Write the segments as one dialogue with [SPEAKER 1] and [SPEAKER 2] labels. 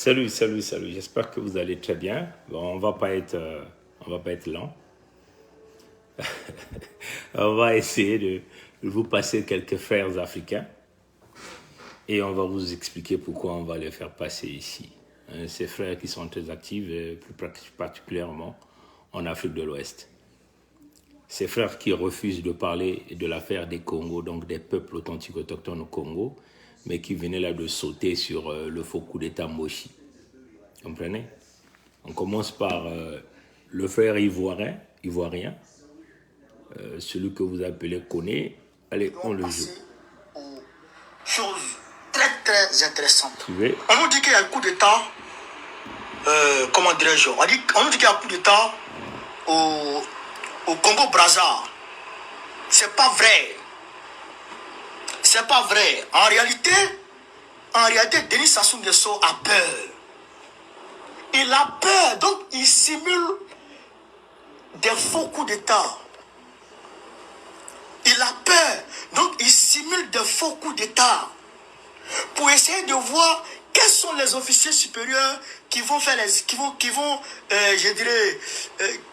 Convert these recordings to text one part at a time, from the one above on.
[SPEAKER 1] Salut, salut, salut. J'espère que vous allez très bien. Bon, on va pas être lent. On va essayer de vous passer quelques frères africains et on va vous expliquer pourquoi on va les faire passer ici. Ces frères qui sont très actifs, plus particulièrement en Afrique de l'Ouest. Ces frères qui refusent de parler de l'affaire des Congos, donc des peuples authentiques autochtones au Congo, mais qui venaient là de sauter sur le faux coup d'État Moshi. Comprenez? On commence par le frère ivoirien, celui que vous appelez Koné. Allez, on le joue.
[SPEAKER 2] Chose très très intéressante.
[SPEAKER 1] Tu veux?
[SPEAKER 2] On nous dit qu'il y a un coup d'État, comment dirais-je, on nous dit qu'il y a un coup d'État au Congo-Brazza. C'est pas vrai. C'est pas vrai. En réalité, Denis Sassou Nguesso a peur. Il a peur, donc il simule des faux coups d'État. Il a peur, donc il simule des faux coups d'État pour essayer de voir quels sont les officiers supérieurs qui vont faire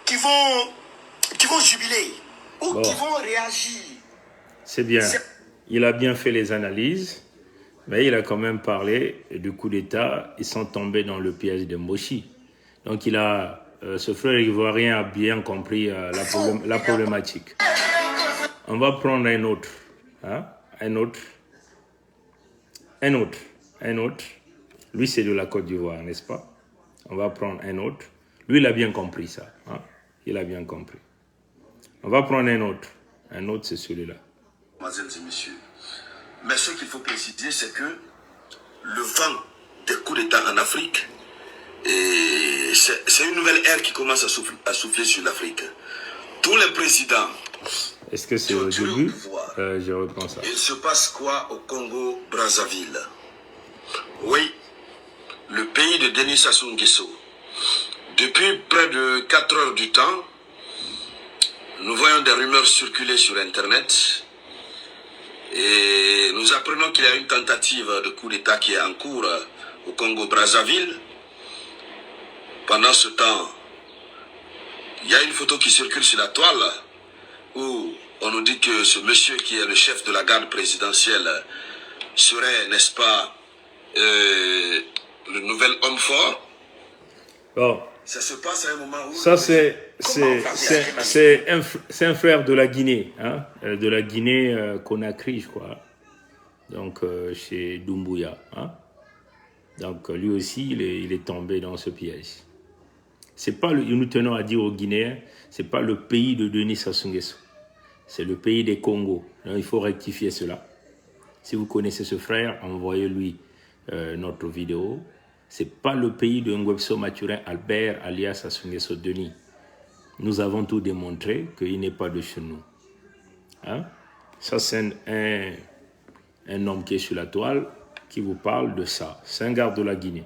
[SPEAKER 2] qui vont jubiler ou
[SPEAKER 1] Bon.
[SPEAKER 2] qui vont réagir.
[SPEAKER 1] C'est bien. Il a bien fait les analyses, mais il a quand même parlé du coup d'État. Ils sont tombés dans le piège de Moshi. Donc ce frère ivoirien a bien compris la problématique. On va prendre un autre. Hein? Un autre. Lui, c'est de la Côte d'Ivoire, n'est-ce pas? On va prendre un autre. Lui, il a bien compris ça. Hein? Il a bien compris. On va prendre un autre. Un autre, c'est celui-là.
[SPEAKER 3] Mesdames et messieurs, mais ce qu'il faut préciser, c'est que le vent des coups d'État en Afrique, c'est une nouvelle ère qui commence à souffler sur l'Afrique. Tous les présidents...
[SPEAKER 1] Est-ce que c'est au début? Je reprends ça.
[SPEAKER 3] Il se passe quoi au Congo-Brazzaville? Oui, le pays de Denis Sassou Nguesso. Depuis près de 4 heures du temps, nous voyons des rumeurs circuler sur Internet et nous apprenons qu'il y a une tentative de coup d'État qui est en cours au Congo-Brazzaville. Pendant ce temps, il y a une photo qui circule sur la toile où on nous dit que ce monsieur qui est le chef de la garde présidentielle serait, n'est-ce pas, le nouvel homme fort.
[SPEAKER 1] Bon.
[SPEAKER 3] Ça se passe à un moment où...
[SPEAKER 1] Ça, c'est un frère de la Guinée, hein, de la Guinée Conakry, je crois. Donc, chez Doumbouya. Hein. Donc, lui aussi, il est tombé dans ce piège. C'est pas nous tenons à dire aux Guinéens, c'est pas le pays de Denis Sassou Nguesso. C'est le pays des Congos. Donc, il faut rectifier cela. Si vous connaissez ce frère, envoyez-lui notre vidéo. C'est pas le pays de Ngwebso Mathurin Albert alias Sassou Nguesso Denis. Nous avons tout démontré qu'il n'est pas de chez nous. Hein? Ça, c'est un homme qui est sur la toile qui vous parle de ça. C'est un garde de la Guinée.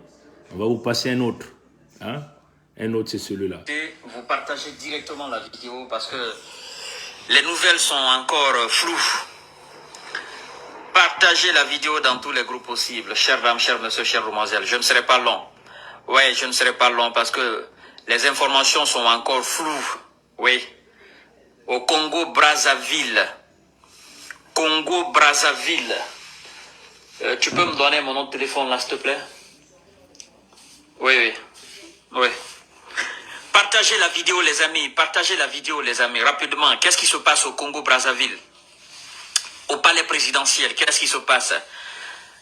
[SPEAKER 1] On va vous passer un autre. Hein? Un autre, c'est celui-là.
[SPEAKER 4] Vous partagez directement la vidéo parce que les nouvelles sont encore floues. Partagez la vidéo dans tous les groupes possibles. Chères dames, chers messieurs, chères demoiselles, je ne serai pas long. Ouais, je ne serai pas long parce que les informations sont encore floues. Oui. Au Congo-Brazzaville. Congo-Brazzaville. Tu peux me donner mon nom de téléphone là, s'il te plaît? Oui. Partagez la vidéo, les amis. Partagez la vidéo, les amis. Rapidement. Qu'est-ce qui se passe au Congo-Brazzaville? Au palais présidentiel, qu'est-ce qui se passe?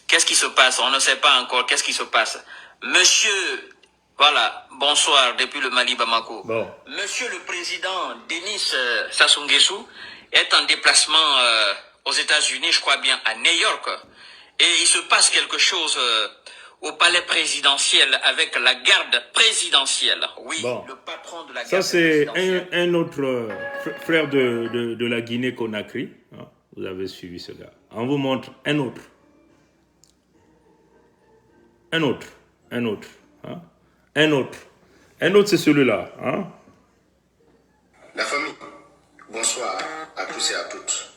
[SPEAKER 4] Qu'est-ce qui se passe? On ne sait pas encore. Qu'est-ce qui se passe? Monsieur, voilà, bonsoir depuis le Mali Bamako.
[SPEAKER 1] Bon.
[SPEAKER 4] Monsieur le président Denis Sassou Nguesso est en déplacement aux États-Unis, je crois bien à New York. Et il se passe quelque chose au palais présidentiel avec la garde présidentielle. Oui,
[SPEAKER 1] bon.
[SPEAKER 4] Le patron de la garde
[SPEAKER 1] ça, c'est
[SPEAKER 4] présidentielle.
[SPEAKER 1] un autre frère de la Guinée-Conakry. Hein? Vous avez suivi ce gars. On vous montre un autre. Hein? Un autre, c'est celui-là. Hein?
[SPEAKER 3] La famille, bonsoir à tous et à toutes.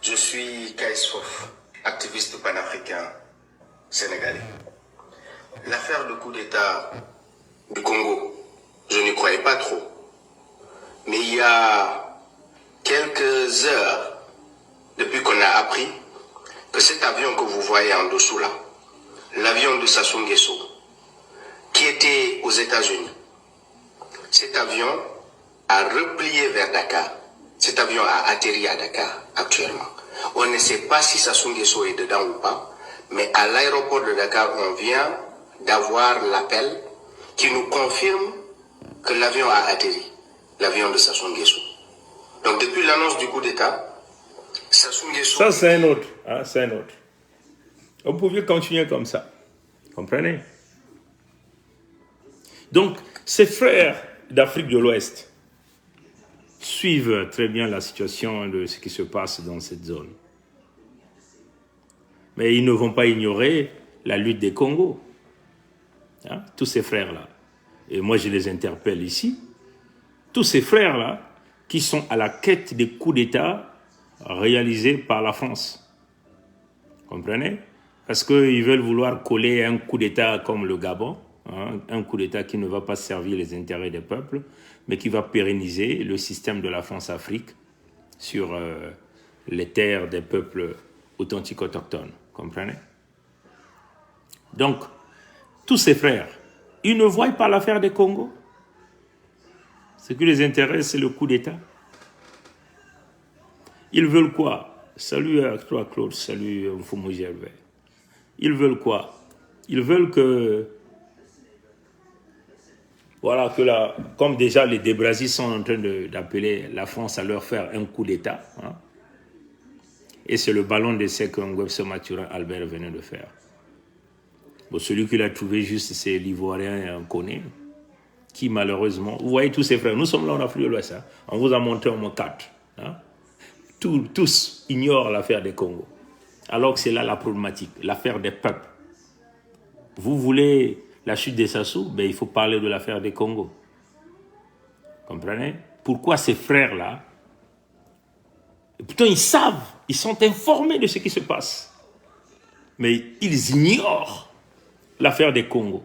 [SPEAKER 3] Je suis Kaïs Fof, activiste panafricain sénégalais. L'affaire de coup d'État du Congo, je n'y croyais pas trop. Mais il y a quelques heures, depuis qu'on a appris que cet avion que vous voyez en dessous là, l'avion de Sassou Nguesso, qui était aux États-Unis, cet avion a replié vers Dakar. Cet avion a atterri à Dakar actuellement. On ne sait pas si Sassou Nguesso est dedans ou pas, mais à l'aéroport de Dakar, on vient d'avoir l'appel qui nous confirme que l'avion a atterri, l'avion de Sassou Nguesso. Donc depuis l'annonce du coup d'État, Sassou Nguesso...
[SPEAKER 1] Ça, c'est un autre. Hein, c'est un autre. Vous pouviez continuer comme ça. Comprenez? Donc, ces frères d'Afrique de l'Ouest suivent très bien la situation de ce qui se passe dans cette zone. Mais ils ne vont pas ignorer la lutte des Congos. Hein, tous ces frères-là. Et moi, je les interpelle ici. Tous ces frères-là qui sont à la quête des coups d'État réalisés par la France. Comprenez? Parce qu'ils veulent vouloir coller un coup d'État comme le Gabon, hein, un coup d'État qui ne va pas servir les intérêts des peuples, mais qui va pérenniser le système de la France-Afrique sur les terres des peuples authentiques autochtones. Comprenez? Donc, tous ces frères, ils ne voient pas l'affaire des Congo. Ce qui les intéresse, c'est le coup d'État. Ils veulent quoi? Salut à toi, Claude, salut Mfumu Gervais. Ils veulent quoi? Ils veulent que, voilà, comme déjà les Débrasis sont en train d'appeler la France à leur faire un coup d'État, hein, et c'est le ballon d'essai que Ngwebso Mathurin Albert venait de faire. Bon, celui qui l'a trouvé juste, c'est l'Ivoirien Koné, qui malheureusement, vous voyez tous ces frères, nous sommes là en Afrique de l'Ouest, hein, on vous a montré au moins 4. Hein, tous ignorent l'affaire des Congo. Alors que c'est là la problématique, l'affaire des peuples. Vous voulez la chute des Sassou, ben il faut parler de l'affaire des Congo. Comprenez? Pourquoi ces frères-là, et pourtant ils savent, ils sont informés de ce qui se passe, mais ils ignorent l'affaire des Congo.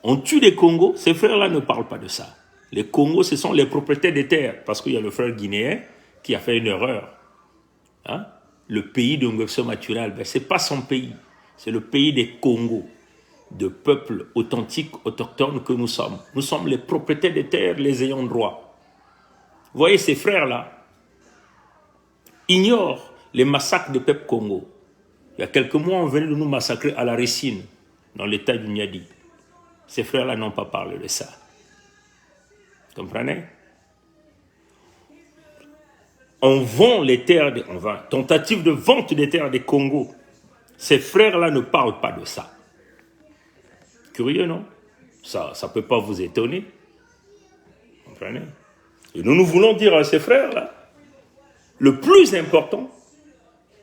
[SPEAKER 1] On tue les Congos, ces frères-là ne parlent pas de ça. Les Congos, ce sont les propriétaires des terres, parce qu'il y a le frère guinéen qui a fait une erreur. Hein? Le pays de Ngwebso Mathurin, ben, ce n'est pas son pays, c'est le pays des Congos, de peuples authentiques, autochtones que nous sommes. Nous sommes les propriétaires des terres, les ayants droit. Vous voyez, ces frères-là ignorent les massacres des peuples Congo. Il y a quelques mois, on venait de nous massacrer à la Racine, dans l'état du Niadi. Ces frères-là n'ont pas parlé de ça. Vous comprenez? On vend les terres, tentative de vente des terres des Congo. Ces frères-là ne parlent pas de ça. Curieux, non? Ça ne peut pas vous étonner. Vous comprenez? Et nous voulons dire à ces frères-là, le plus important,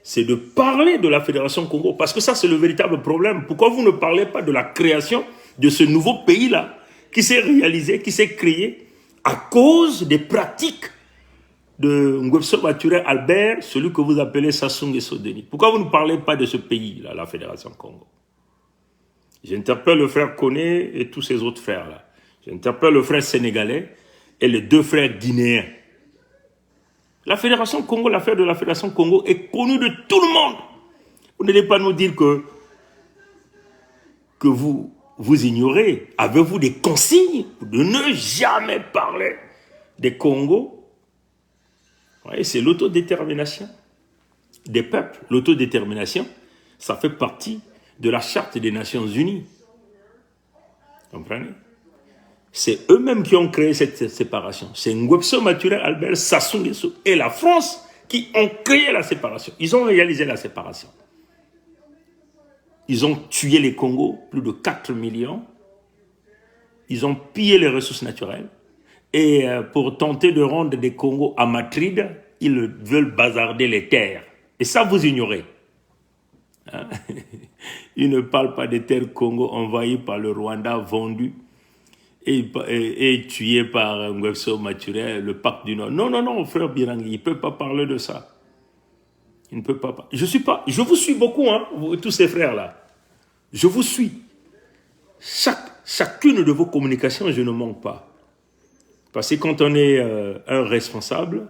[SPEAKER 1] c'est de parler de la Fédération Congo, parce que ça, c'est le véritable problème. Pourquoi vous ne parlez pas de la création de ce nouveau pays-là, qui s'est réalisé, qui s'est créé à cause des pratiques de Ngwebso Mathurin Albert, celui que vous appelez Sassou Nguesso Denis? Pourquoi vous ne parlez pas de ce pays-là, la Fédération Congo? J'interpelle le frère Koné et tous ces autres frères-là. J'interpelle le frère sénégalais et les 2 frères guinéens. La Fédération Congo, l'affaire de la Fédération Congo est connue de tout le monde. Vous n'allez pas nous dire que vous ignorez. Avez-vous des consignes de ne jamais parler des Congos? C'est l'autodétermination des peuples. L'autodétermination, ça fait partie de la charte des Nations Unies. Comprenez? C'est eux-mêmes qui ont créé cette séparation. C'est Ngwebso Mathurin Albert, Sassou Nguesso et la France qui ont créé la séparation. Ils ont réalisé la séparation. Ils ont tué les Congos, plus de 4 millions. Ils ont pillé les ressources naturelles. Et pour tenter de rendre des Congos amatrides, ils veulent bazarder les terres. Et ça, vous ignorez. Hein? Ils ne parlent pas des terres Congo envahies par le Rwanda, vendues et tuées par Ngwebso Mathurin, le pacte du Nord. Non, non, non, frère Birangui, il ne peut pas parler de ça. Il ne peut pas. Je vous suis beaucoup, hein, tous ces frères-là. Je vous suis. chacune de vos communications, je ne manque pas. Parce que quand on est un responsable,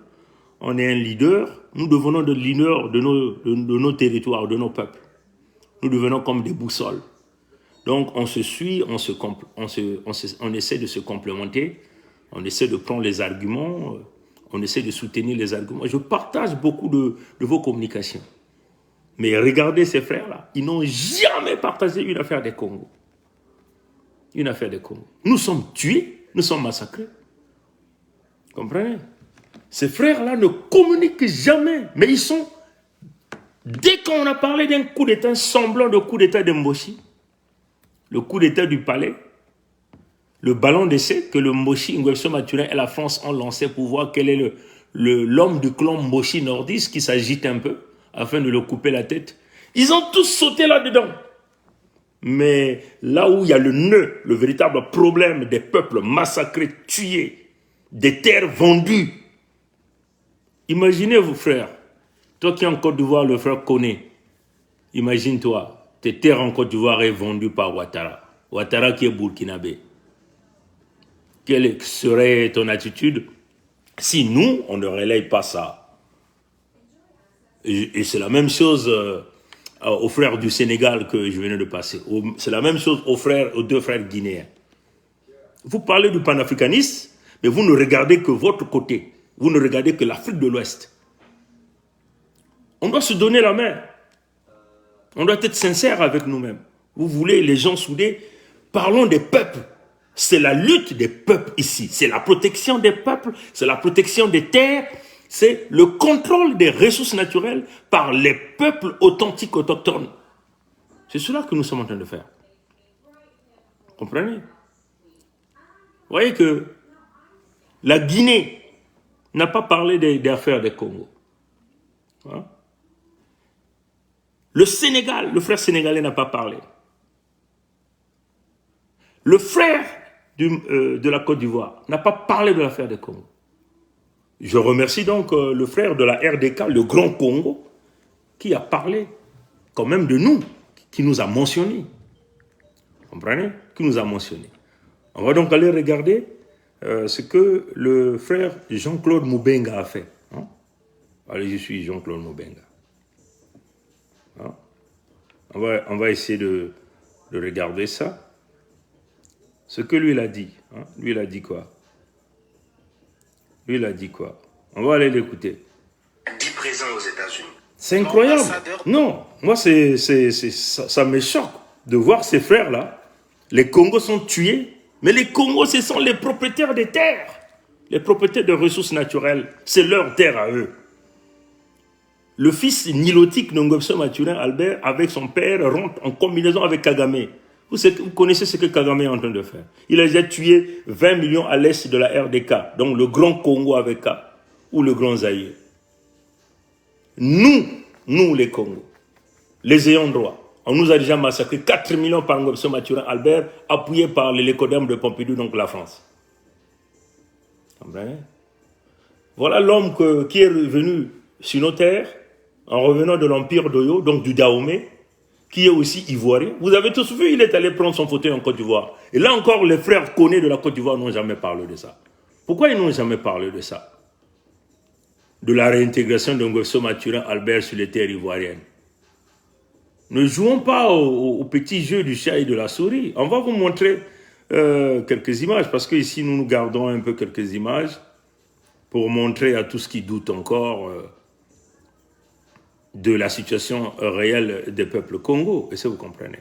[SPEAKER 1] on est un leader, nous devenons des leaders de nos territoires, de nos peuples. Nous devenons comme des boussoles. Donc on se suit, on essaie de se complémenter, on essaie de prendre les arguments, on essaie de soutenir les arguments. Je partage beaucoup de vos communications. Mais regardez ces frères-là, ils n'ont jamais partagé une affaire des Congo. Une affaire des Congo. Nous sommes tués, nous sommes massacrés. Comprenez? Ces frères-là ne communiquent jamais, mais ils sont... Dès qu'on a parlé d'un coup d'État, un semblant de coup d'État de Mboshi, le coup d'État du palais, le ballon d'essai que le Mboshi, Nguesso Maturin et la France ont lancé pour voir quel est l'homme du clan Mboshi nordiste qui s'agite un peu afin de le couper la tête. Ils ont tous sauté là-dedans. Mais là où il y a le nœud, le véritable problème des peuples massacrés, tués, des terres vendues. Imaginez-vous, frère, toi qui es en Côte d'Ivoire, le frère connaît. Imagine-toi, tes terres en Côte d'Ivoire est vendues par Ouattara. Ouattara qui est burkinabé. Quelle serait ton attitude si nous, on ne relaye pas ça? Et c'est la même chose aux frères du Sénégal que je venais de passer. C'est la même chose aux deux frères guinéens. Vous parlez du panafricanisme, mais vous ne regardez que votre côté. Vous ne regardez que l'Afrique de l'Ouest. On doit se donner la main. On doit être sincère avec nous-mêmes. Vous voulez les gens soudés? Parlons des peuples. C'est la lutte des peuples ici. C'est la protection des peuples, c'est la protection des terres, c'est le contrôle des ressources naturelles par les peuples authentiques autochtones. C'est cela que nous sommes en train de faire. Comprenez? Vous voyez que la Guinée n'a pas parlé des affaires des Congo. Hein? Le Sénégal, le frère sénégalais n'a pas parlé. Le frère de la Côte d'Ivoire n'a pas parlé de l'affaire des Congo. Je remercie donc le frère de la RDK, le Grand Congo, qui a parlé quand même de nous, qui nous a mentionné. Vous comprenez? Qui nous a mentionné. On va donc aller regarder ce que le frère Jean-Claude Moubenga a fait. Hein? Allez, je suis Jean-Claude Moubenga. Hein? On va essayer de regarder ça. Ce que lui, il a dit. Hein? Lui, il a dit quoi? Lui, il a dit quoi? On va aller l'écouter.
[SPEAKER 2] 10 présents aux États-Unis.
[SPEAKER 1] C'est incroyable. Non, moi, ça me choque de voir ces frères-là. Les Congos sont tués, mais les Congos, ce sont les propriétaires des terres. Les propriétaires de ressources naturelles. C'est leur terre à eux. Le fils nilotique de Nguesso Maturin, Albert, avec son père, rentre en combinaison avec Kagame. Vous connaissez ce que Kagame est en train de faire. Il a déjà tué 20 millions à l'est de la RDK, donc le Grand Congo avec K, ou le Grand Zaïre. Nous les Congos, les ayants droit, on nous a déjà massacré 4 millions par Nguesso Maturin, Albert, appuyé par l'écodème de Pompidou, donc la France. Voilà l'homme qui est revenu sur nos terres, en revenant de l'empire d'Oyo, donc du Dahomey, qui est aussi ivoirien. Vous avez tous vu, il est allé prendre son fauteuil en Côte d'Ivoire. Et là encore, les frères Koné de la Côte d'Ivoire n'ont jamais parlé de ça. Pourquoi ils n'ont jamais parlé de ça? De la réintégration de Nguesso Maturin Albert sur les terres ivoiriennes. Ne jouons pas au petit jeu du chat et de la souris. On va vous montrer quelques images, parce qu'ici, nous gardons un peu quelques images pour montrer à tous qui doutent encore de la situation réelle des peuples Congo, et ça vous comprenez.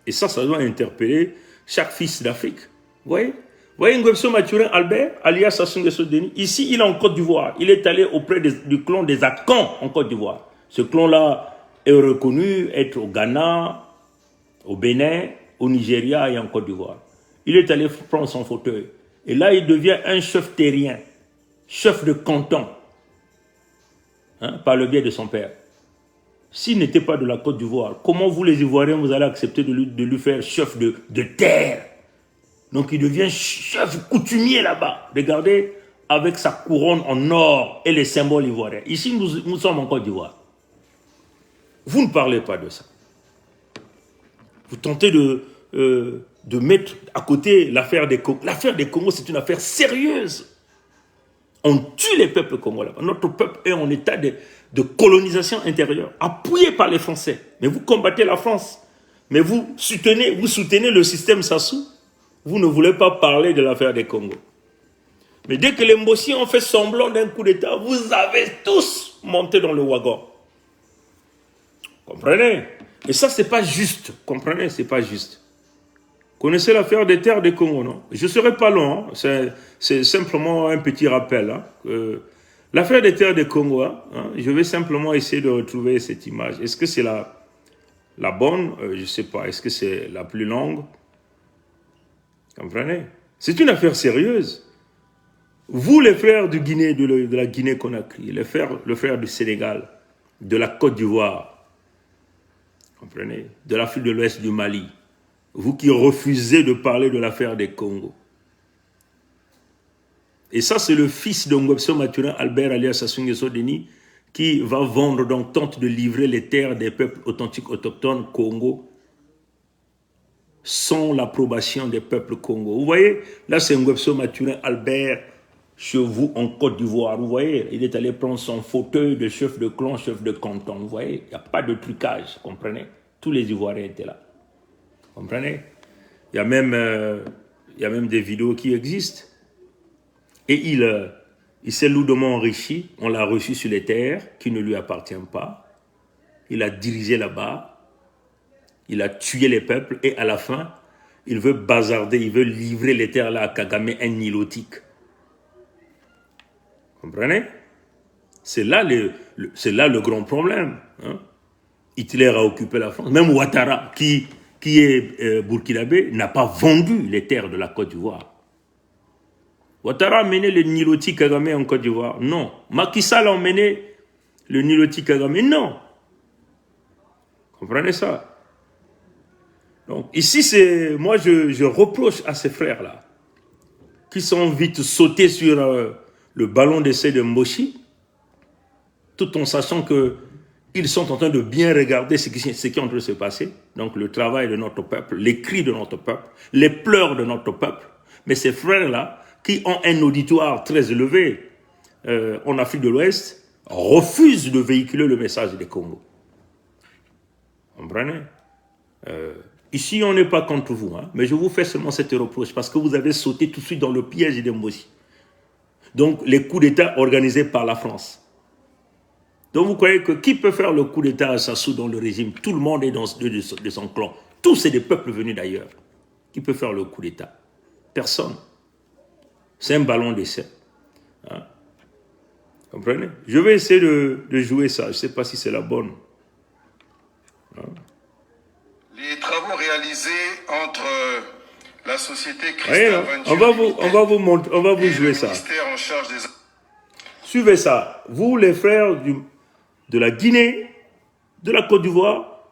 [SPEAKER 1] Et ça doit interpeller chaque fils d'Afrique. Vous voyez Nguesso Maturin Albert, alias Sassou Nguesso Denis, ici il est en Côte d'Ivoire, il est allé auprès du clan des Akans en Côte d'Ivoire. Ce clan-là est reconnu être au Ghana, au Bénin, au Nigeria et en Côte d'Ivoire. Il est allé prendre son fauteuil. Et là, il devient un chef terrien, chef de canton. Hein, par le biais de son père. S'il n'était pas de la Côte d'Ivoire, comment vous les Ivoiriens, vous allez accepter de lui faire chef de terre? Donc il devient chef coutumier là-bas. Regardez, avec sa couronne en or et les symboles ivoiriens. Ici, nous sommes en Côte d'Ivoire. Vous ne parlez pas de ça. Vous tentez de de mettre à côté l'affaire des Congos. L'affaire des Congos, c'est une affaire sérieuse. On tue les peuples congolais. Notre peuple est en état de colonisation intérieure, appuyé par les Français. Mais vous combattez la France. Mais vous soutenez le système Sassou. Vous ne voulez pas parler de l'affaire des Congos. Mais dès que les Mbossi ont fait semblant d'un coup d'État, vous avez tous monté dans le wagon. Comprenez? Et ça, c'est pas juste. Comprenez? C'est pas juste. Connaissez l'affaire des terres des Congo, non? Je ne serai pas long. Hein. C'est simplement un petit rappel. Hein. L'affaire des terres des Congo, hein, je vais simplement essayer de retrouver cette image. Est-ce que c'est la bonne? Je ne sais pas. Est-ce que c'est la plus longue? Comprenez? C'est une affaire sérieuse. Vous, les frères de Guinée, de la Guinée-Conakry, le frère du Sénégal, de la Côte d'Ivoire, comprenez, de l'Afrique de l'Ouest, du Mali, vous qui refusez de parler de l'affaire des Congo. Et ça, c'est le fils de Ngwebso Mathurin, Albert alias Sassou Nguesso Deni, qui va vendre, donc tente de livrer les terres des peuples authentiques autochtones Congo sans l'approbation des peuples Congo. Vous voyez, là c'est Ngwebso Mathurin, Albert, chez vous en Côte d'Ivoire. Vous voyez, il est allé prendre son fauteuil de chef de clan, chef de canton. Vous voyez, il n'y a pas de trucage, comprenez? Tous les Ivoiriens étaient là. Comprenez? Il y a même des vidéos qui existent. Et il s'est lourdement enrichi. On l'a reçu sur les terres qui ne lui appartiennent pas. Il a dirigé là-bas. Il a tué les peuples. Et à la fin, il veut bazarder, il veut livrer les terres là à Kagame, un nilotique. Comprenez? C'est là le grand problème. Hein? Hitler a occupé la France. Même Ouattara, qui est burkinabé, n'a pas vendu les terres de la Côte d'Ivoire. Ouattara a mené le Niloti Kagame en Côte d'Ivoire. Non. Macky Sall a emmené le Niloti Kagame. Non. Comprenez ça? Donc, ici, moi, je reproche à ces frères-là, qui sont vite sautés sur le ballon d'essai de Mboshi, tout en sachant qu'ils sont en train de bien regarder ce qui est en train de se passer. Donc, le travail de notre peuple, les cris de notre peuple, les pleurs de notre peuple. Mais ces frères-là, qui ont un auditoire très élevé en Afrique de l'Ouest, refusent de véhiculer le message des Congo. Vous comprenez? Ici, on n'est pas contre vous, hein, mais je vous fais seulement cette reproche parce que vous avez sauté tout de suite dans le piège de Mbosi. Donc, les coups d'État organisés par la France. Donc, vous croyez que qui peut faire le coup d'État à Sassou dans le régime? Tout le monde est de son clan. Tous, c'est des peuples venus d'ailleurs. Qui peut faire le coup d'État? Personne. C'est un ballon d'essai. Hein? Comprenez? Je vais essayer de jouer ça. Je ne sais pas si c'est la bonne. Hein?
[SPEAKER 5] Les travaux réalisés entre la société Cristal Venture
[SPEAKER 1] on va vous jouer ça.
[SPEAKER 5] En charge des...
[SPEAKER 1] Suivez ça. Vous, les frères de la Guinée, de la Côte d'Ivoire,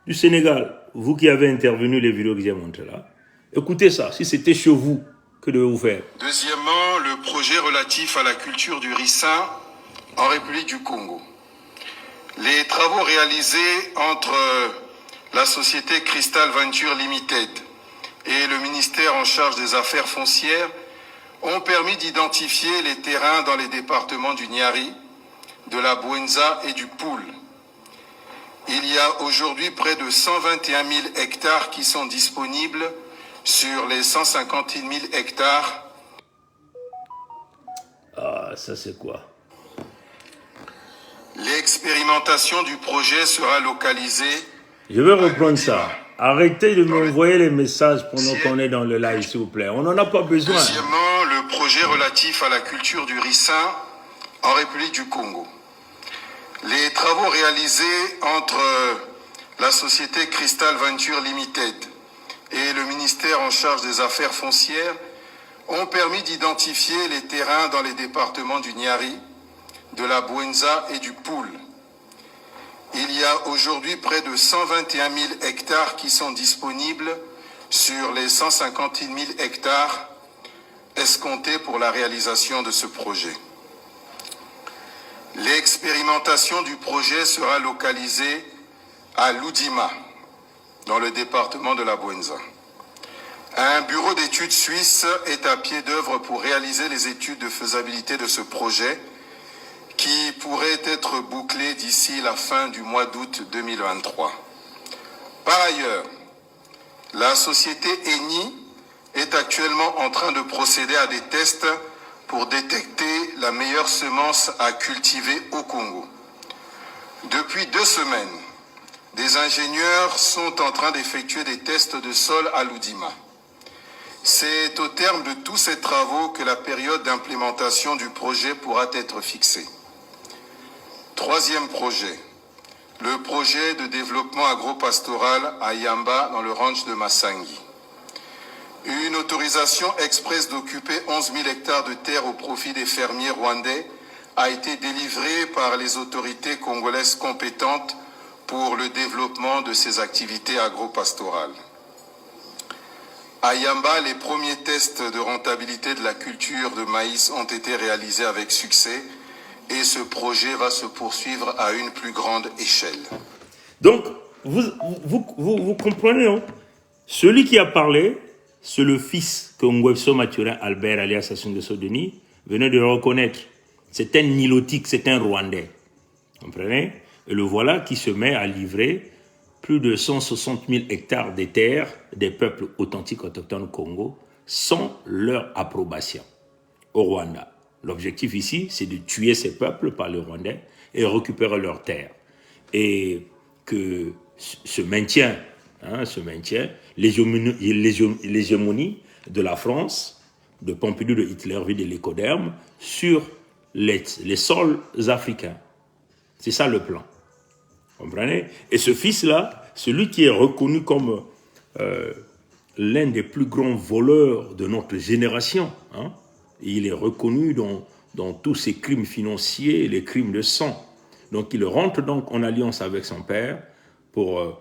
[SPEAKER 1] du Sénégal, vous qui avez intervenu les vidéos que j'ai montrées là, écoutez ça. Si c'était chez vous, que devez-vous faire?
[SPEAKER 5] Deuxièmement, le projet relatif à la culture du ricin en République du Congo. Les travaux réalisés entre la société Cristal Venture Limited et le ministère en charge des affaires foncières ont permis d'identifier les terrains dans les départements du Niari, de la Bouenza et du Poul. Il y a aujourd'hui près de 121 000 hectares qui sont disponibles sur les 150 000 hectares.
[SPEAKER 1] Ah, ça c'est quoi?
[SPEAKER 5] L'expérimentation du projet sera localisée...
[SPEAKER 1] Je vais reprendre ça. Arrêtez de m'envoyer les messages pendant qu'on est dans le live, s'il vous plaît. On n'en a pas besoin.
[SPEAKER 5] Deuxièmement, le projet relatif à la culture du ricin en République du Congo. Les travaux réalisés entre la société Cristal Venture Limited et le ministère en charge des affaires foncières ont permis d'identifier les terrains dans les départements du Niari, de la Bouenza et du Poul. Il y a aujourd'hui près de 121 000 hectares qui sont disponibles sur les 150 000 hectares escomptés pour la réalisation de ce projet. L'expérimentation du projet sera localisée à Loudima, dans le département de la Bouenza. Un bureau d'études suisse est à pied d'œuvre pour réaliser les études de faisabilité de ce projet qui pourrait être bouclé d'ici la fin du mois d'août 2023. Par ailleurs, la société Eni est actuellement en train de procéder à des tests pour détecter la meilleure semence à cultiver au Congo. Depuis 2 semaines, des ingénieurs sont en train d'effectuer des tests de sol à Loudima. C'est au terme de tous ces travaux que la période d'implémentation du projet pourra être fixée. 3e projet, le projet de développement agro-pastoral à Yamba dans le ranch de Massangi. Une autorisation express d'occuper 11 000 hectares de terre au profit des fermiers rwandais a été délivrée par les autorités congolaises compétentes pour le développement de ces activités agro-pastorales. À Yamba, les premiers tests de rentabilité de la culture de maïs ont été réalisés avec succès et ce projet va se poursuivre à une plus grande échelle.
[SPEAKER 1] Donc, vous comprenez, non? Celui qui a parlé, c'est le fils que Ngwebso Mathurin Albert, alias Sassou Nguesso Denis, venait de reconnaître. C'est un Nilotique, c'est un Rwandais. Vous comprenez? Et le voilà qui se met à livrer plus de 160 000 hectares de terres des peuples authentiques autochtones au Congo sans leur approbation au Rwanda. L'objectif ici, c'est de tuer ces peuples par les Rwandais et récupérer leurs terres. Et que ce maintien, l'hégémonie de la France, de Pompidou, de Hitlerville, de l'Écoderme, sur les sols africains. C'est ça le plan. Vous comprenez? Et ce fils-là, celui qui est reconnu comme l'un des plus grands voleurs de notre génération, il est reconnu dans tous ces crimes financiers et les crimes de sang. Donc il rentre donc en alliance avec son père pour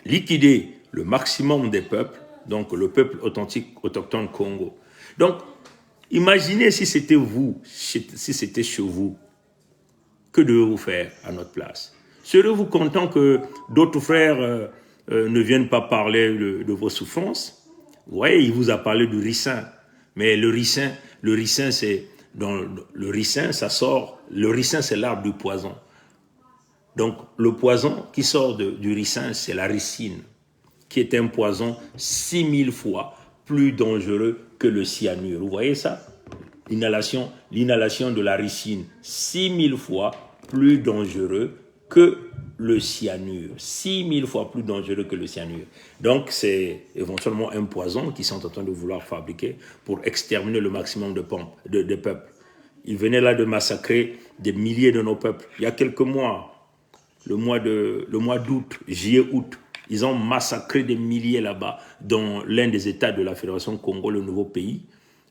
[SPEAKER 1] liquider le maximum des peuples, donc le peuple authentique autochtone Congo. Donc imaginez si c'était vous, si c'était chez vous, que devez-vous faire à notre place? Serez-vous content que d'autres frères ne viennent pas parler de vos souffrances? Vous voyez, il vous a parlé du ricin. Mais le ricin, c'est le ricin, ça sort. Le ricin, c'est l'arbre du poison. Donc, le poison qui sort du ricin, c'est la ricine, qui est un poison 6000 fois plus dangereux que le cyanure. Vous voyez ça? L'inhalation de la ricine, 6000 fois plus dangereux que le cyanure. 6000 fois plus dangereux que le cyanure. Donc, c'est éventuellement un poison qu'ils sont en train de vouloir fabriquer pour exterminer le maximum de peuples. Ils venaient là de massacrer des milliers de nos peuples. Il y a quelques mois, le mois d'août, juillet-août, ils ont massacré des milliers là-bas dans l'un des États de la Fédération Congo, le nouveau pays,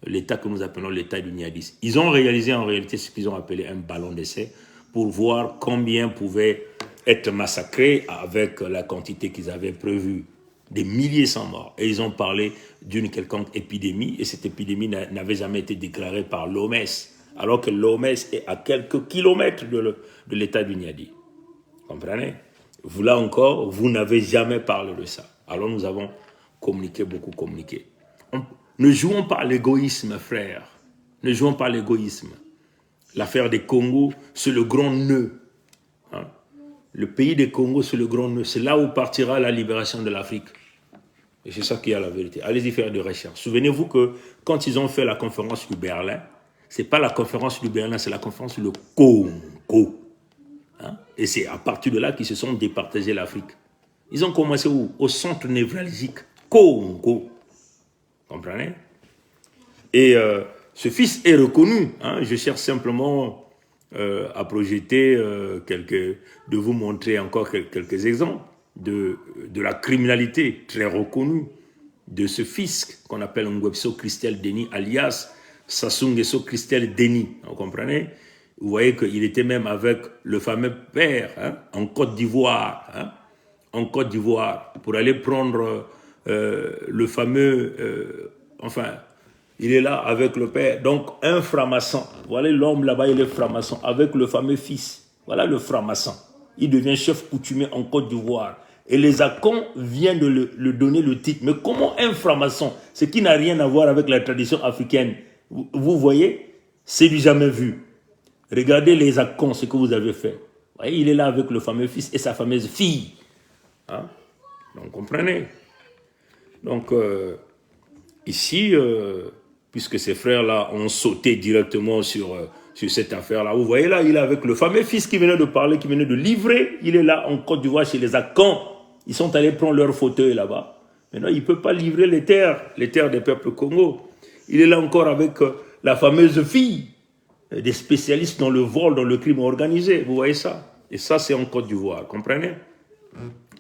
[SPEAKER 1] l'État que nous appelons l'État du Niadis. Ils ont réalisé en réalité ce qu'ils ont appelé un ballon d'essai pour voir combien pouvaient être massacrés avec la quantité qu'ils avaient prévue. Des milliers sont morts. Et ils ont parlé d'une quelconque épidémie, et cette épidémie n'avait jamais été déclarée par l'OMS, alors que l'OMS est à quelques kilomètres de l'État du Niadi. Comprenez? Vous là encore, vous n'avez jamais parlé de ça. Alors nous avons beaucoup communiqué. Ne jouons pas l'égoïsme, frère. Ne jouons pas l'égoïsme. L'affaire des Congo, c'est le grand nœud. Le pays des Congo, c'est le grand nœud. C'est là où partira la libération de l'Afrique. Et c'est ça qui est la vérité. Allez-y faire des recherches. Souvenez-vous que quand ils ont fait la conférence du Berlin, ce n'est pas la conférence du Berlin, c'est la conférence du Congo. Et c'est à partir de là qu'ils se sont départagés l'Afrique. Ils ont commencé où? Au centre névralgique, Congo. Comprenez? Et ce fils est reconnu. Je cherche simplement à projeter de vous montrer encore quelques exemples de la criminalité très reconnue de ce fils qu'on appelle Ngwebso Christelle Denis, alias Sassou Nguesso Christelle Denis. Vous comprenez? Vous voyez qu'il était même avec le fameux père en Côte d'Ivoire. En Côte d'Ivoire, pour aller prendre le fameux... il est là avec le père. Donc, un franc-maçon. Voilà l'homme là-bas, il est franc-maçon avec le fameux fils. Voilà le franc-maçon. Il devient chef coutumier en Côte d'Ivoire. Et les Akon viennent de le donner le titre. Mais comment un franc-maçon, ce qui n'a rien à voir avec la tradition africaine, vous voyez, c'est du jamais vu. Regardez les Akon, ce que vous avez fait. Vous voyez, il est là avec le fameux fils et sa fameuse fille. Hein? Donc, comprenez. Donc, ici, puisque ces frères-là ont sauté directement sur cette affaire-là, vous voyez là, il est avec le fameux fils qui venait de parler, qui venait de livrer. Il est là en Côte d'Ivoire chez les Akon. Ils sont allés prendre leur fauteuil là-bas. Maintenant, il ne peut pas livrer les terres des peuples Congo. Il est là encore avec la fameuse fille des spécialistes dans le vol, dans le crime organisé. Vous voyez ça? Et ça, c'est en Côte d'Ivoire, comprenez?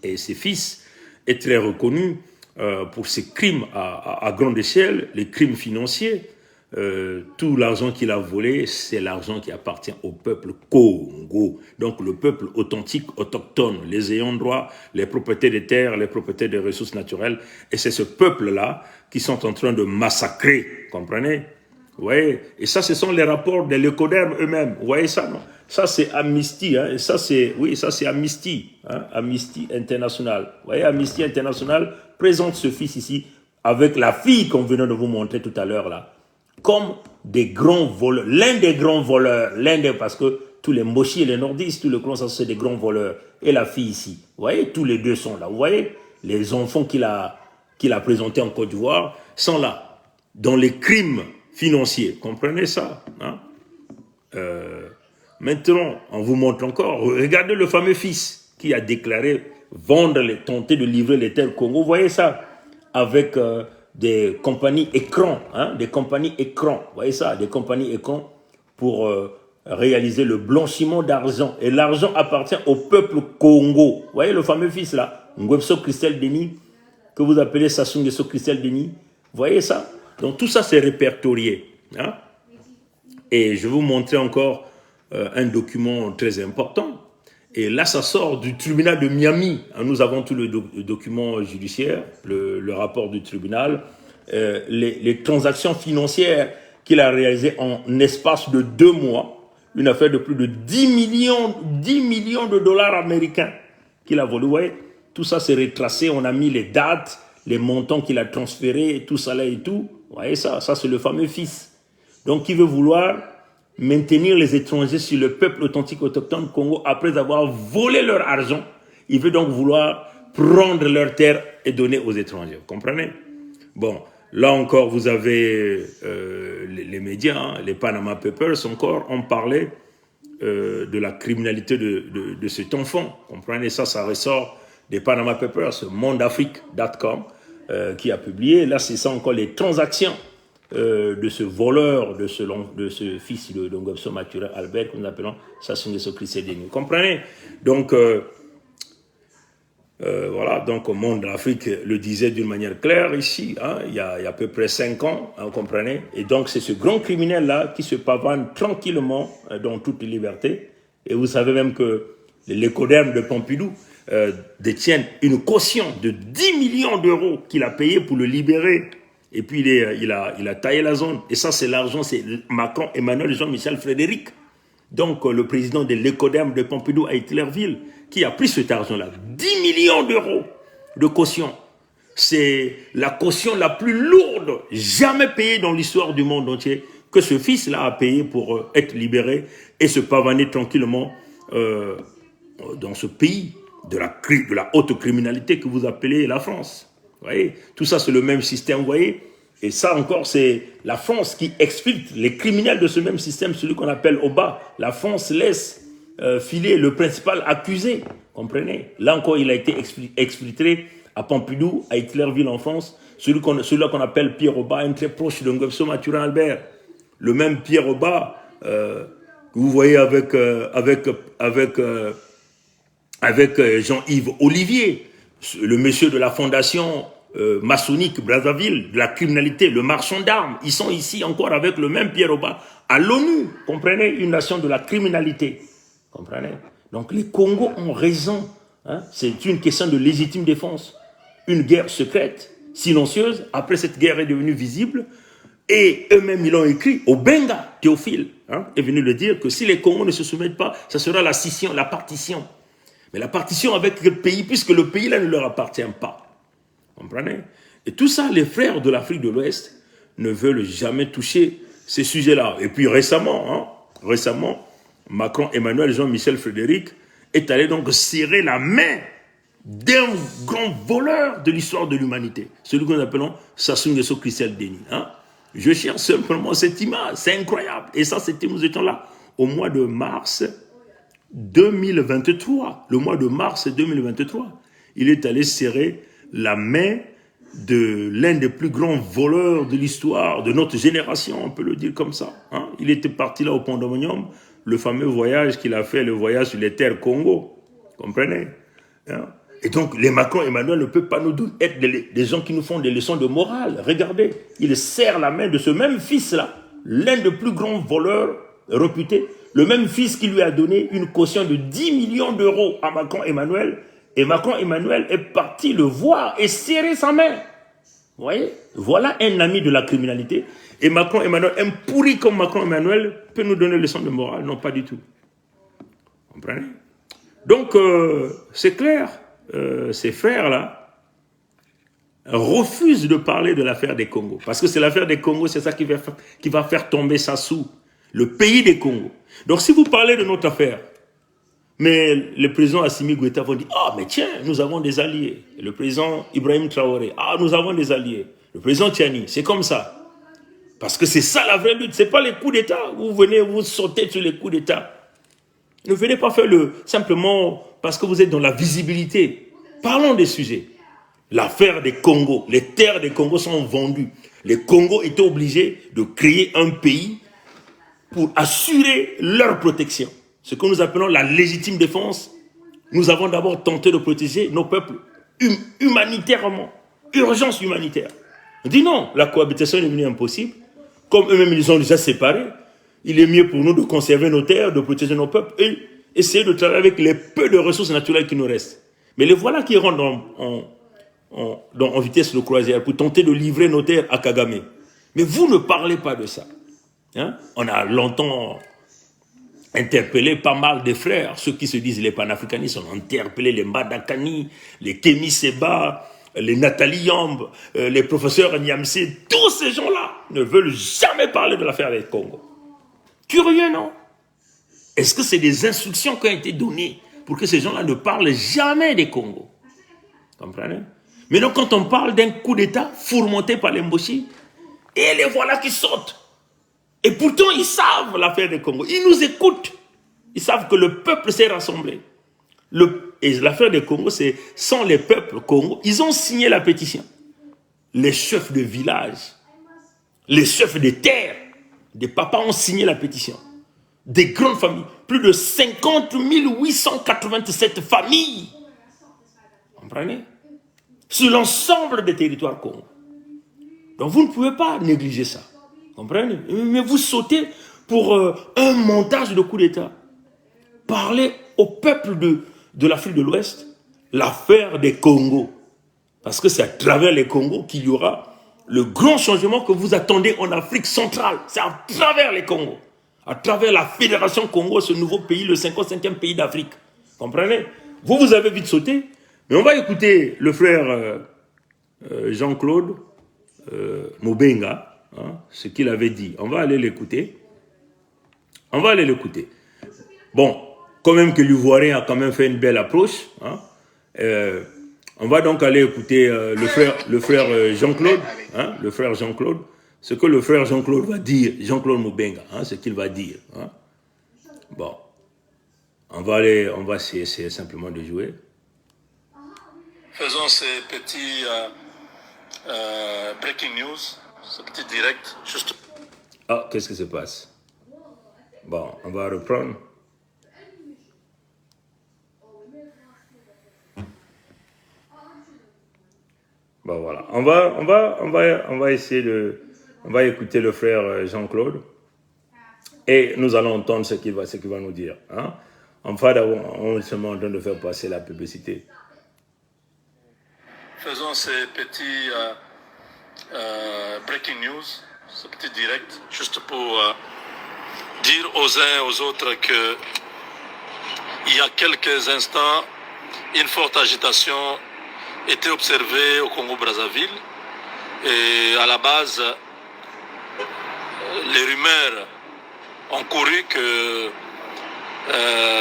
[SPEAKER 1] Et ses fils est très reconnu pour ses crimes à grande échelle, les crimes financiers. Tout l'argent qu'il a volé, c'est l'argent qui appartient au peuple Congo. Donc le peuple authentique, autochtone, les ayants droit, les propriétaires des terres, les propriétaires des ressources naturelles. Et c'est ce peuple-là qui sont en train de massacrer, comprenez? Vous voyez? Et ça, ce sont les rapports de l'Ecoderm eux-mêmes. Vous voyez ça, non? Ça, c'est Amnesty. Hein? Et ça, c'est, oui, ça, c'est Amnesty. Hein? Amnesty International. Vous voyez, Amnesty International présente ce fils ici avec la fille qu'on venait de vous montrer tout à l'heure, là. Comme des grands voleurs, l'un des grands voleurs, parce que tous les mochis et les nordistes, tout le clan, ça c'est des grands voleurs. Et la fille ici, vous voyez, tous les deux sont là. Vous voyez, les enfants qu'il a présentés en Côte d'Ivoire sont là, dans les crimes financiers. Comprenez ça, hein? Maintenant, on vous montre encore, regardez le fameux fils qui a déclaré tenter de livrer les terres Congo. Vous voyez ça, avec des compagnies écrans, hein, des compagnies écrans, vous voyez ça, des compagnies écrans pour réaliser le blanchiment d'argent. Et l'argent appartient au peuple Congo. Vous voyez le fameux fils là, Ngwebso Christelle Denis, que vous appelez Sassou Nguesso Christelle Denis. Vous voyez ça? Donc tout ça c'est répertorié. Hein? Et je vais vous montrer encore un document très important. Et là, ça sort du tribunal de Miami. Nous avons tout le document judiciaire, le rapport du tribunal, les transactions financières qu'il a réalisées en espace de 2 mois, une affaire de plus de 10 millions de dollars américains qu'il a volé. Vous voyez, tout ça c'est retracé, on a mis les dates, les montants qu'il a transférés, tout ça là et tout. Vous voyez ça, ça c'est le fameux fils. Donc, qui veut vouloir maintenir les étrangers sur le peuple authentique autochtone Congo après avoir volé leur argent. Il veut donc vouloir prendre leurs terres et donner aux étrangers. Vous comprenez? Bon, là encore, vous avez les médias, hein, les Panama Papers encore, ont parlé de la criminalité de cet enfant. Vous comprenez? Ça ressort des Panama Papers, mondeafrique.com qui a publié. Là, c'est ça encore les transactions de ce voleur, de ce fils de Ngwebso Mathurin Albert, que nous appelons Sassou Nguesso Christelle Denis. Vous comprenez? Donc, voilà, donc au monde de l'Afrique le disait d'une manière claire ici, hein, il y a à peu près 5 ans, hein, vous comprenez? Et donc, c'est ce grand criminel-là qui se pavane tranquillement dans toute liberté. Et vous savez même que l'Ecoderm de Pompidou détiennent une caution de 10 millions d'euros qu'il a payé pour le libérer. Et puis, il a taillé la zone. Et ça, c'est l'argent, c'est Macron, Emmanuel, Jean-Michel, Frédéric. Donc, le président de l'Ecoderm de Pompidou à Hitlerville, qui a pris cet argent-là, 10 millions d'euros de caution. C'est la caution la plus lourde jamais payée dans l'histoire du monde entier, que ce fils-là a payé pour être libéré et se pavaner tranquillement dans ce pays de la haute criminalité que vous appelez la France. Vous voyez, tout ça, c'est le même système, vous voyez. Et ça encore, c'est la France qui exfiltre les criminels de ce même système, celui qu'on appelle au bas. La France laisse filer le principal accusé, comprenez. Là encore, il a été exfiltré à Pompidou, à Hitlerville en France, celui-là qu'on appelle Pierre Oba, un très proche de Ngwebso Mathurin Albert. Le même Pierre Oba que vous voyez avec Jean-Yves Olivier, le monsieur de la fondation maçonnique Brazzaville, de la criminalité, le marchand d'armes. Ils sont ici encore avec le même Pierre Oba à l'ONU, comprenez, une nation de la criminalité. Comprenez? Donc les Congos ont raison. Hein? C'est une question de légitime défense. Une guerre secrète, silencieuse. Après, cette guerre est devenue visible. Et eux-mêmes, ils l'ont écrit. Obenga, Théophile, hein, est venu le dire que si les Congos ne se soumettent pas, ça sera la scission, la partition. Mais la partition avec le pays, puisque le pays-là ne leur appartient pas. Vous comprenez? Et tout ça, les frères de l'Afrique de l'Ouest ne veulent jamais toucher ces sujets-là. Et puis récemment, Macron, Emmanuel, Jean-Michel Frédéric est allé donc serrer la main d'un grand voleur de l'histoire de l'humanité, celui que nous appelons Sassou Nguesso Christelle Denis. Je cherche simplement cette image, c'est incroyable. Et ça, nous étions là au mois de mars 2023. Le mois de mars 2023, il est allé serrer la main de l'un des plus grands voleurs de l'histoire de notre génération, on peut le dire comme ça. Il était parti là au Pandemonium, le fameux voyage qu'il a fait, le voyage sur les terres Congo. Comprenez? Et donc, les Macron et Emmanuel ne peuvent pas nous être des gens qui nous font des leçons de morale. Regardez, il serre la main de ce même fils-là, l'un des plus grands voleurs réputés, le même fils qui lui a donné une caution de 10 millions d'euros à Macron Emmanuel. Et Macron Emmanuel est parti le voir et serrer sa main. Vous voyez? Voilà un ami de la criminalité. Et Macron Emmanuel, un pourri comme Macron Emmanuel, peut nous donner leçon de morale? Non, pas du tout. Vous comprenez? Donc, c'est clair. Ces frères-là refusent de parler de l'affaire des Congos. Parce que c'est l'affaire des Congos, c'est ça qui va faire tomber Sassou, le pays des Congos. Donc si vous parlez de notre affaire, mais le président Assimi Goïta va dire, ah mais tiens, nous avons des alliés. Le président Ibrahim Traoré, ah nous avons des alliés. Le président Tiani, c'est comme ça. Parce que c'est ça la vraie lutte, c'est pas les coups d'État. Vous venez, vous sautez sur les coups d'État. Ne venez pas faire simplement parce que vous êtes dans la visibilité. Parlons des sujets. L'affaire des Congos, les terres des Congos sont vendues. Les Congos étaient obligés de créer un pays pour assurer leur protection. Ce que nous appelons la légitime défense. Nous avons d'abord tenté de protéger nos peuples humanitairement. Urgence humanitaire. On dit non, la cohabitation est devenue impossible. Comme eux-mêmes ils ont déjà séparé, il est mieux pour nous de conserver nos terres, de protéger nos peuples et essayer de travailler avec les peu de ressources naturelles qui nous restent. Mais les voilà qui rentrent en vitesse de croisière pour tenter de livrer nos terres à Kagame. Mais vous ne parlez pas de ça. On a longtemps interpellé pas mal de frères, ceux qui se disent les panafricanistes, on a interpellé les Mbadakani, les Kémy Seba, les Nathalie Yamb, les professeurs Niamse, tous ces gens-là ne veulent jamais parler de l'affaire des Congo. Curieux, non? Est-ce que c'est des instructions qui ont été données pour que ces gens-là ne parlent jamais des Congo? Comprenez? Mais donc, quand on parle d'un coup d'État fourmenté par les Mboshi, et les voilà qui sautent. Et pourtant, ils savent l'affaire des Congo. Ils nous écoutent. Ils savent que le peuple s'est rassemblé. Et l'affaire des Congo, c'est sans les peuples Congo. Ils ont signé la pétition. Les chefs de village, les chefs de terre, des papas ont signé la pétition. Des grandes familles. Plus de 50 887 familles. Vous comprenez? Sur l'ensemble des territoires Congo. Donc vous ne pouvez pas négliger ça. Vous comprenez? Mais vous sautez pour un montage de coup d'État. Parlez au peuple de l'Afrique de l'Ouest, l'affaire des Congos. Parce que c'est à travers les Congos qu'il y aura le grand changement que vous attendez en Afrique centrale. C'est à travers les Congos. À travers la Fédération Congo, ce nouveau pays, le 55e pays d'Afrique. Comprenez? Vous avez vite sauté. Mais on va écouter le frère Jean-Claude Mubenga, ce qu'il avait dit. On va aller l'écouter. On va aller l'écouter. Bon, quand même que l'Ivoirien a quand même fait une belle approche. On va donc aller écouter le frère Jean-Claude. Le frère Jean-Claude. Ce que le frère Jean-Claude va dire, Jean-Claude Mubenga, ce qu'il va dire. Bon, on va essayer simplement de jouer.
[SPEAKER 6] Faisons ces petits breaking news, ce petit direct, juste...
[SPEAKER 1] Ah, qu'est-ce qui se passe? Bon, on va reprendre. Bon, voilà. On va essayer de... On va écouter le frère Jean-Claude et nous allons entendre ce qu'il va nous dire. Enfin, d'abord, on est seulement en train de faire passer la publicité.
[SPEAKER 6] Faisons ces petits breaking news, ce petit direct, juste pour dire aux uns et aux autres que il y a quelques instants, une forte agitation était observée au Congo-Brazzaville. Et à la base, les rumeurs ont couru que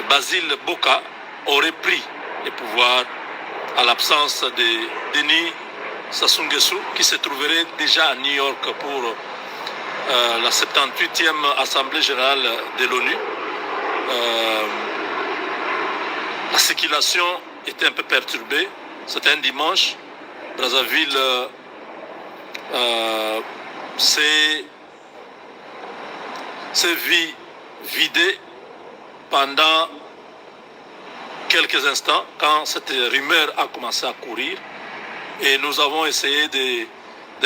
[SPEAKER 6] Basile Boka aurait pris les pouvoirs à l'absence de Denis Sassou Nguesso, qui se trouverait déjà à New York pour la 78e Assemblée générale de l'ONU. La circulation était un peu perturbée. C'était un dimanche. Brazzaville s'est vu vidée pendant quelques instants quand cette rumeur a commencé à courir. Et nous avons essayé de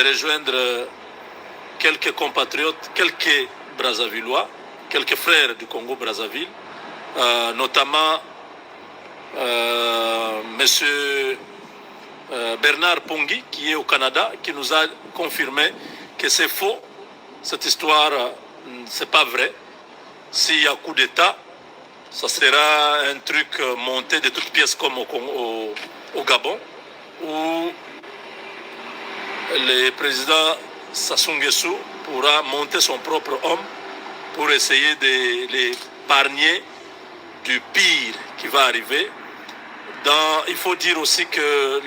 [SPEAKER 6] rejoindre quelques compatriotes, quelques Brazzavillois, quelques frères du Congo-Brazzaville, notamment monsieur Bernard Pongui, qui est au Canada, qui nous a confirmé que c'est faux. Cette histoire, c'est pas vrai. S'il y a coup d'État, ça sera un truc monté de toutes pièces comme au Gabon, où le président Sassou Nguesso pourra monter son propre homme pour essayer de l'épargner du pire qui va arriver. Il faut dire aussi que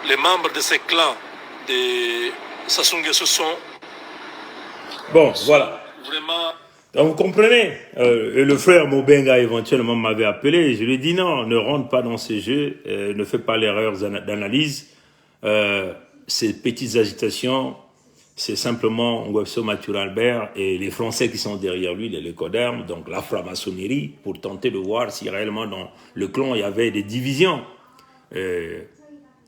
[SPEAKER 6] les membres de ces clans de Sassou Nguesso sont...
[SPEAKER 1] Bon, voilà.
[SPEAKER 6] Vraiment...
[SPEAKER 1] Donc, vous comprenez, le frère Mobenga éventuellement m'avait appelé, je lui ai dit non, ne rentre pas dans ces jeux, ne fais pas l'erreur d'analyse. Ces petites agitations, c'est simplement Nguesso Mathioula Albert et les Français qui sont derrière lui, les Lecodermes, donc la franc-maçonnerie, pour tenter de voir si réellement dans le clan il y avait des divisions. Il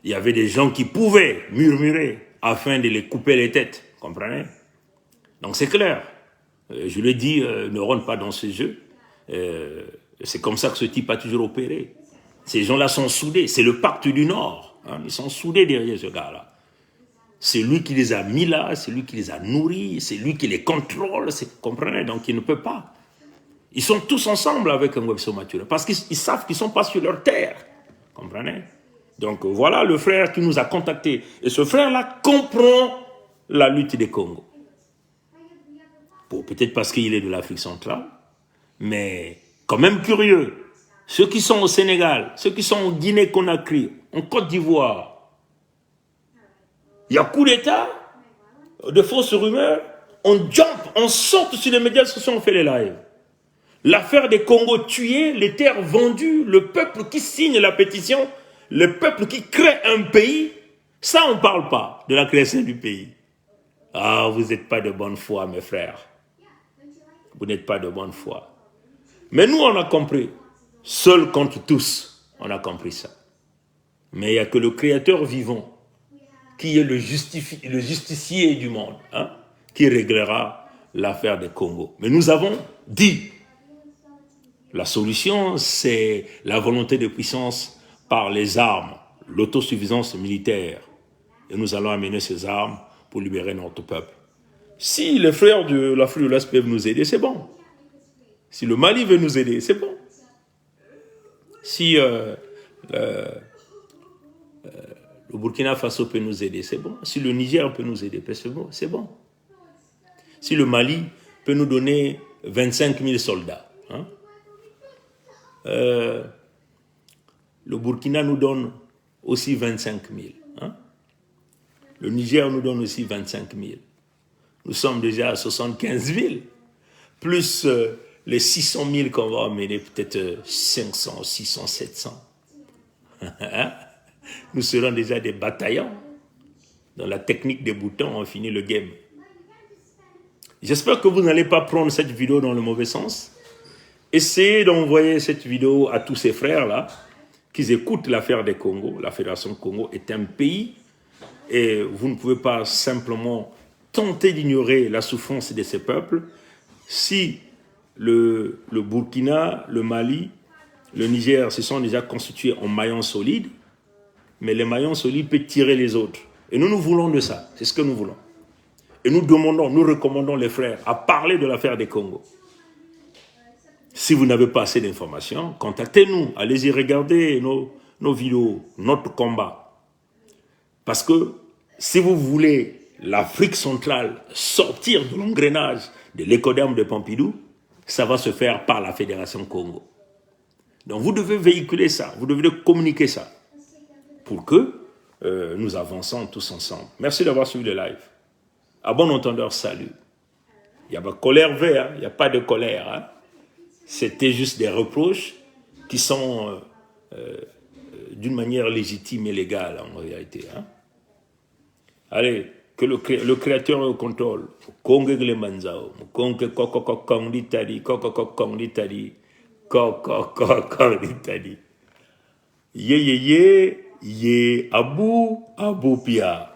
[SPEAKER 1] y avait des gens qui pouvaient murmurer afin de les couper les têtes, comprenez? Donc c'est clair. Je lui ai dit, ne rentre pas dans ce jeu. C'est comme ça que ce type a toujours opéré. Ces gens-là sont soudés. C'est le pacte du Nord. Hein. Ils sont soudés derrière ce gars-là. C'est lui qui les a mis là, c'est lui qui les a nourris, c'est lui qui les contrôle. Comprenez? Donc il ne peut pas. Ils sont tous ensemble avec Nguesso Mathioula parce qu'ils savent qu'ils ne sont pas sur leur terre. Comprenez? Donc voilà le frère qui nous a contactés. Et ce frère-là comprend la lutte des Congo. Bon, peut-être parce qu'il est de l'Afrique centrale, mais quand même curieux. Ceux qui sont au Sénégal, ceux qui sont en Guinée-Conakry, en Côte d'Ivoire, il y a coup d'État, de fausses rumeurs, on jump, on saute sur les médias sociaux, on fait les lives. L'affaire des Congos tués, les terres vendues, le peuple qui signe la pétition, le peuple qui crée un pays, ça on ne parle pas de la création du pays. Ah, vous n'êtes pas de bonne foi, mes frères. Vous n'êtes pas de bonne foi. Mais nous, on a compris. Seul contre tous, on a compris ça. Mais il n'y a que le Créateur vivant, qui est le justicier du monde, hein, qui réglera l'affaire des Congo. Mais nous avons dit, la solution, c'est la volonté de puissance par les armes, l'autosuffisance militaire. Et nous allons amener ces armes pour libérer notre peuple. Si les frères de l'Afrique de l'Ouest peuvent nous aider, c'est bon. Si le Mali veut nous aider, c'est bon. Si le Burkina Faso peut nous aider, c'est bon. Si le Niger peut nous aider, c'est bon. Si le Mali peut nous donner 25 000 soldats, hein, le Burkina nous donne aussi 25 000. Hein, le Niger nous donne aussi 25 000. Nous sommes déjà à 75 000, plus les 600 000 qu'on va emmener, peut-être 500, 600, 700. Nous serons déjà des bataillons. Dans la technique des boutons, on finit le game. J'espère que vous n'allez pas prendre cette vidéo dans le mauvais sens. Essayez d'envoyer cette vidéo à tous ces frères-là, qui écoutent l'affaire des Congo. La Fédération Congo est un pays, et vous ne pouvez pas simplement tenter d'ignorer la souffrance de ces peuples. Si le Burkina, le Mali, le Niger se sont déjà constitués en maillons solides, mais les maillons solides peuvent tirer les autres. Et nous voulons de ça, c'est ce que nous voulons. Et nous demandons, nous recommandons les frères à parler de l'affaire des Congo. Si vous n'avez pas assez d'informations, contactez-nous. Allez-y regarder nos vidéos, notre combat. Parce que si vous voulez l'Afrique centrale sortir de l'engrenage de l'écoderme de Pompidou, ça va se faire par la Fédération Congo. Donc vous devez véhiculer ça, vous devez communiquer ça pour que nous avançons tous ensemble. Merci d'avoir suivi le live. À bon entendeur, salut. Il n'y a pas de colère vert, il n'y a pas de colère. Hein. C'était juste des reproches qui sont d'une manière légitime et légale en réalité. Hein. Allez, que le créateur au contrôle. Konge le manzao, konge koko kong litadi, koko kong litadi, koko kong litadi. Ye ye ye ye abu pia.